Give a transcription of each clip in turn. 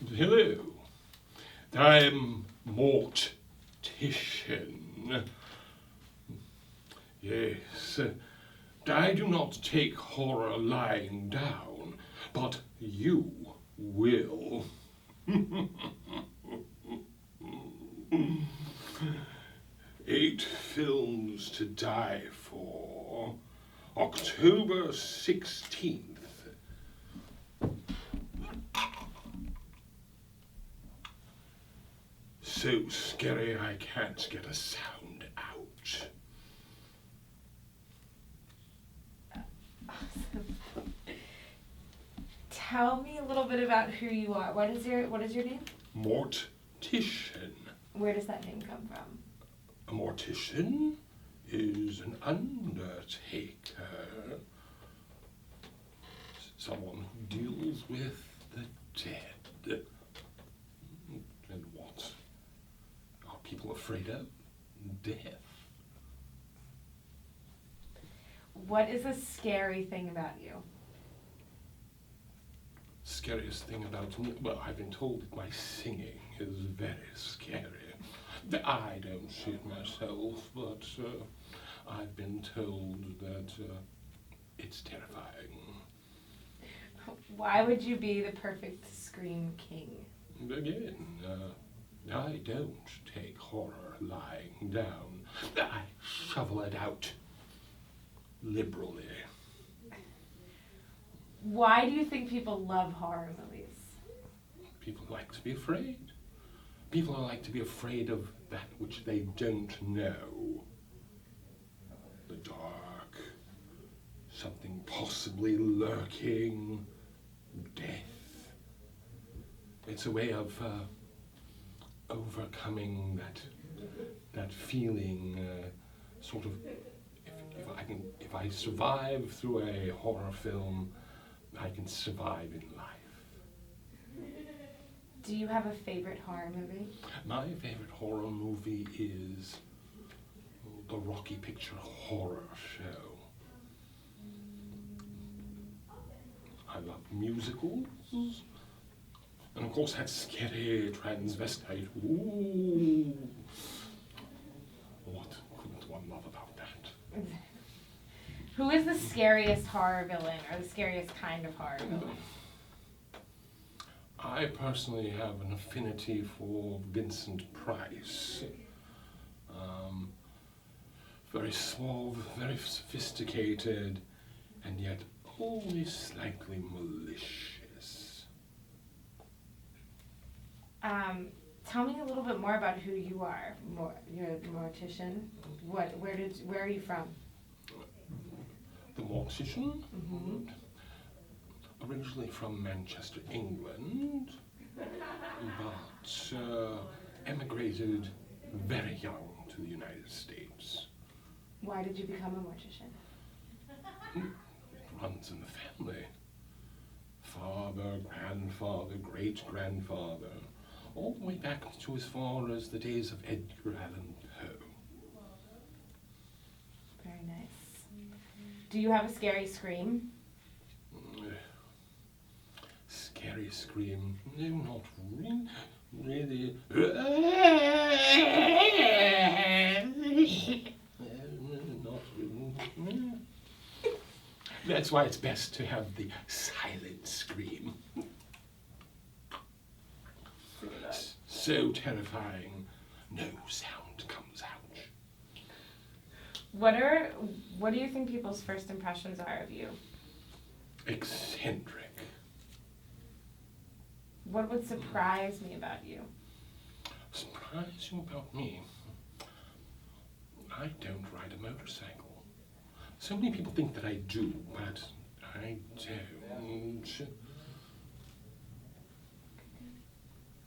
Hello, I'm Mortician. Yes, I do not take horror lying down, but you will. 8 films to die for. October 16th. So scary I can't get a sound out. Awesome. Tell me a little bit about who you are. What is your name? Mortician. Where does that name come from? A mortician is an undertaker. Someone who deals with the dead. And what are people afraid of? Death. What is a scary thing about you? Scariest thing about me? Well, I've been told that my singing is very scary. I don't see it myself, but I've been told that it's terrifying. Why would you be the perfect scream king? Again, I don't take horror lying down. I shovel it out liberally. Why do you think people love horror movies? People like to be afraid. People like to be afraid of that which they don't know. The dark, something possibly lurking, death. It's a way of overcoming that feeling, sort of. If I survive through a horror film, I can survive in life. Do you have a favorite horror movie? My favorite horror movie is the Rocky Picture Horror Show. I love musicals. And of course that scary transvestite. Ooh. What couldn't one love about that? Who is the scariest horror villain, or the scariest kind of horror villain? I personally have an affinity for Vincent Price. Very suave, very sophisticated, and yet only slightly malicious. Tell me a little bit more about who you are. You're a mortician. Where are you from? The Mortician? Mm-hmm. Originally from Manchester, England, but emigrated very young to the United States. Why did you become a mortician? It runs in the family. Father, grandfather, great-grandfather, all the way back to as far as the days of Edgar Allan Poe. Very nice. Do you have a scary scream? Scary scream? No, not really. Not really. That's why it's best to have the silent scream. So terrifying, no sound comes out. What do you think people's first impressions are of you? Eccentric. What would surprise me about you? Surprise you about me? I don't ride a motorcycle. So many people think that I do, but I don't.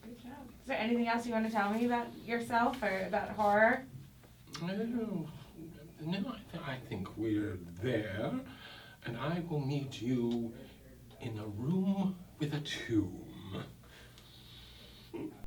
Good job. Is there anything else you want to tell me about yourself or about horror? No, I think we're there, and I will meet you in a room with a tomb.